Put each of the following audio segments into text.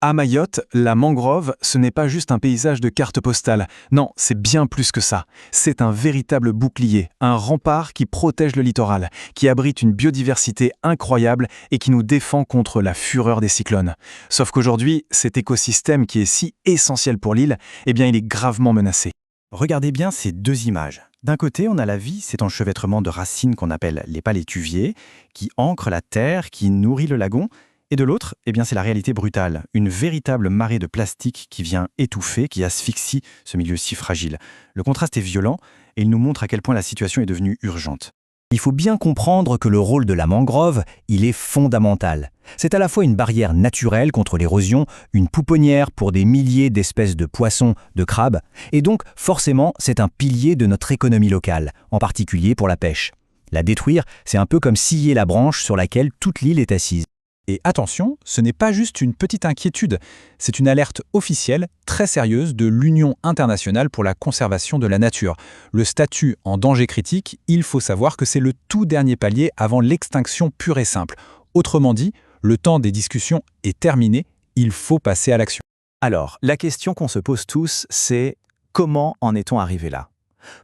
À Mayotte, la mangrove, ce n'est pas juste un paysage de carte postale. Non, c'est bien plus que ça. C'est un véritable bouclier, un rempart qui protège le littoral, qui abrite une biodiversité incroyable et qui nous défend contre la fureur des cyclones. Sauf qu'aujourd'hui, cet écosystème qui est si essentiel pour l'île, eh bien, il est gravement menacé. Regardez bien ces deux images. D'un côté, on a la vie, cet enchevêtrement de racines qu'on appelle les palétuviers, qui ancrent la terre, qui nourrit le lagon. Et de l'autre, eh bien, c'est la réalité brutale, une véritable marée de plastique qui vient étouffer, qui asphyxie ce milieu si fragile. Le contraste est violent et il nous montre à quel point la situation est devenue urgente. Il faut bien comprendre que le rôle de la mangrove, il est fondamental. C'est à la fois une barrière naturelle contre l'érosion, une pouponnière pour des milliers d'espèces de poissons, de crabes, et donc forcément c'est un pilier de notre économie locale, en particulier pour la pêche. La détruire, c'est un peu comme scier la branche sur laquelle toute l'île est assise. Et attention, ce n'est pas juste une petite inquiétude, c'est une alerte officielle, très sérieuse, de l'Union internationale pour la conservation de la nature. Le statut en danger critique, il faut savoir que c'est le tout dernier palier avant l'extinction pure et simple. Autrement dit, le temps des discussions est terminé, il faut passer à l'action. Alors, la question qu'on se pose tous, c'est comment en est-on arrivé là ?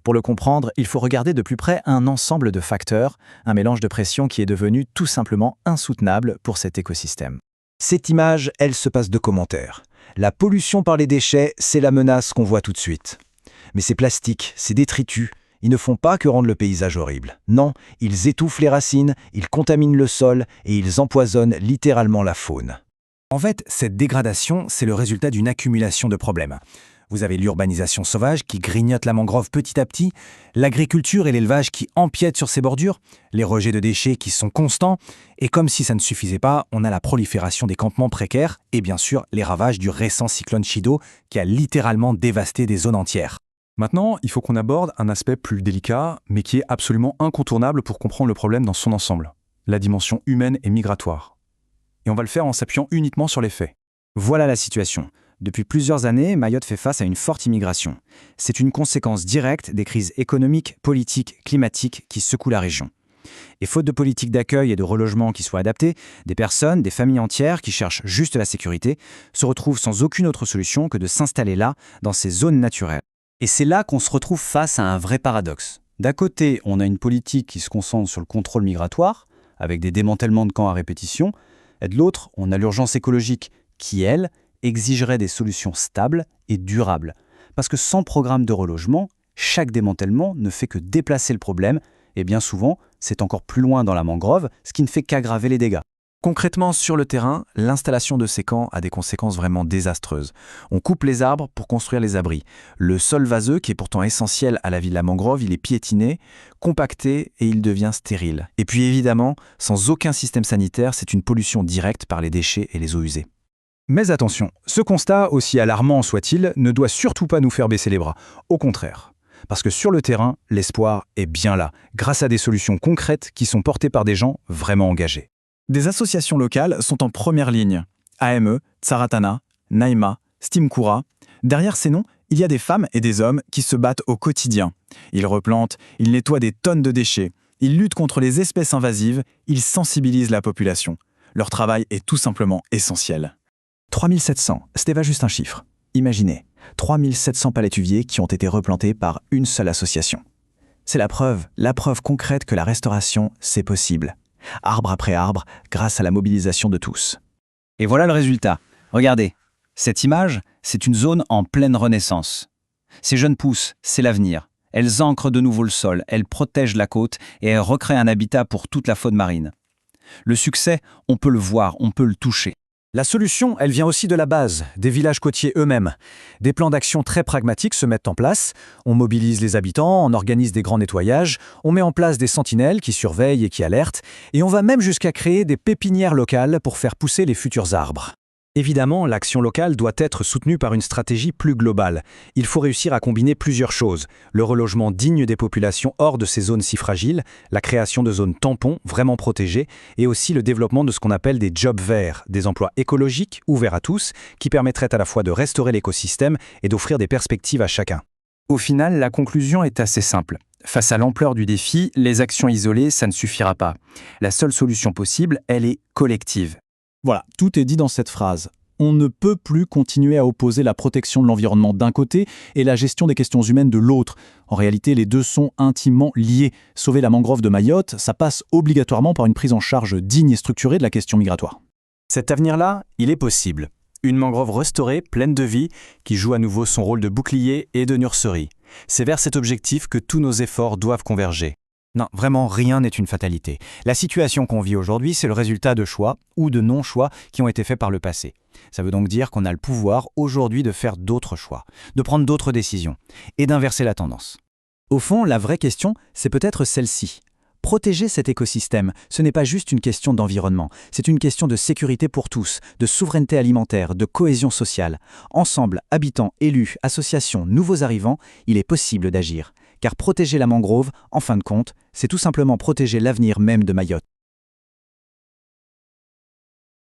Pour le comprendre, il faut regarder de plus près un ensemble de facteurs, un mélange de pression qui est devenu tout simplement insoutenable pour cet écosystème. Cette image, elle se passe de commentaires. La pollution par les déchets, c'est la menace qu'on voit tout de suite. Mais ces plastiques, ces détritus, ils ne font pas que rendre le paysage horrible. Non, ils étouffent les racines, ils contaminent le sol et ils empoisonnent littéralement la faune. En fait, cette dégradation, c'est le résultat d'une accumulation de problèmes. Vous avez l'urbanisation sauvage qui grignote la mangrove petit à petit, l'agriculture et l'élevage qui empiètent sur ses bordures, les rejets de déchets qui sont constants, et comme si ça ne suffisait pas, on a la prolifération des campements précaires et bien sûr les ravages du récent cyclone Chido qui a littéralement dévasté des zones entières. Maintenant, il faut qu'on aborde un aspect plus délicat, mais qui est absolument incontournable pour comprendre le problème dans son ensemble, la dimension humaine et migratoire. Et on va le faire en s'appuyant uniquement sur les faits. Voilà la situation. Depuis plusieurs années, Mayotte fait face à une forte immigration. C'est une conséquence directe des crises économiques, politiques, climatiques qui secouent la région. Et faute de politique d'accueil et de relogement qui soient adaptées, des personnes, des familles entières qui cherchent juste la sécurité, se retrouvent sans aucune autre solution que de s'installer là, dans ces zones naturelles. Et c'est là qu'on se retrouve face à un vrai paradoxe. D'un côté, on a une politique qui se concentre sur le contrôle migratoire, avec des démantèlements de camps à répétition, et de l'autre, on a l'urgence écologique qui, elle, exigerait des solutions stables et durables. Parce que sans programme de relogement, chaque démantèlement ne fait que déplacer le problème, et bien souvent, c'est encore plus loin dans la mangrove, ce qui ne fait qu'aggraver les dégâts. Concrètement, sur le terrain, l'installation de ces camps a des conséquences vraiment désastreuses. On coupe les arbres pour construire les abris. Le sol vaseux, qui est pourtant essentiel à la vie de la mangrove, il est piétiné, compacté et il devient stérile. Et puis évidemment, sans aucun système sanitaire, c'est une pollution directe par les déchets et les eaux usées. Mais attention, ce constat, aussi alarmant soit-il, ne doit surtout pas nous faire baisser les bras. Au contraire. Parce que sur le terrain, l'espoir est bien là, grâce à des solutions concrètes qui sont portées par des gens vraiment engagés. Des associations locales sont en première ligne. AME, Tsaratana, Naïma, Stimkura. Derrière ces noms, il y a des femmes et des hommes qui se battent au quotidien. Ils replantent, ils nettoient des tonnes de déchets, ils luttent contre les espèces invasives, ils sensibilisent la population. Leur travail est tout simplement essentiel. 3700, c'était pas juste un chiffre. Imaginez, 3700 palétuviers qui ont été replantés par une seule association. C'est la preuve concrète que la restauration, c'est possible. Arbre après arbre, grâce à la mobilisation de tous. Et voilà le résultat. Regardez, cette image, c'est une zone en pleine renaissance. Ces jeunes pousses, c'est l'avenir. Elles ancrent de nouveau le sol, elles protègent la côte et elles recréent un habitat pour toute la faune marine. Le succès, on peut le voir, on peut le toucher. La solution, elle vient aussi de la base, des villages côtiers eux-mêmes. Des plans d'action très pragmatiques se mettent en place. On mobilise les habitants, on organise des grands nettoyages, on met en place des sentinelles qui surveillent et qui alertent, et on va même jusqu'à créer des pépinières locales pour faire pousser les futurs arbres. Évidemment, l'action locale doit être soutenue par une stratégie plus globale. Il faut réussir à combiner plusieurs choses. Le relogement digne des populations hors de ces zones si fragiles, la création de zones tampons vraiment protégées, et aussi le développement de ce qu'on appelle des jobs verts, des emplois écologiques ouverts à tous, qui permettraient à la fois de restaurer l'écosystème et d'offrir des perspectives à chacun. Au final, la conclusion est assez simple. Face à l'ampleur du défi, les actions isolées, ça ne suffira pas. La seule solution possible, elle est collective. Voilà, tout est dit dans cette phrase. On ne peut plus continuer à opposer la protection de l'environnement d'un côté et la gestion des questions humaines de l'autre. En réalité, les deux sont intimement liés. Sauver la mangrove de Mayotte, ça passe obligatoirement par une prise en charge digne et structurée de la question migratoire. Cet avenir-là, il est possible. Une mangrove restaurée, pleine de vie, qui joue à nouveau son rôle de bouclier et de nurserie. C'est vers cet objectif que tous nos efforts doivent converger. Non, vraiment rien n'est une fatalité. La situation qu'on vit aujourd'hui, c'est le résultat de choix ou de non-choix qui ont été faits par le passé. Ça veut donc dire qu'on a le pouvoir aujourd'hui de faire d'autres choix, de prendre d'autres décisions et d'inverser la tendance. Au fond, la vraie question, c'est peut-être celle-ci. Protéger cet écosystème, ce n'est pas juste une question d'environnement, c'est une question de sécurité pour tous, de souveraineté alimentaire, de cohésion sociale. Ensemble, habitants, élus, associations, nouveaux arrivants, il est possible d'agir. Car protéger la mangrove, en fin de compte, c'est tout simplement protéger l'avenir même de Mayotte.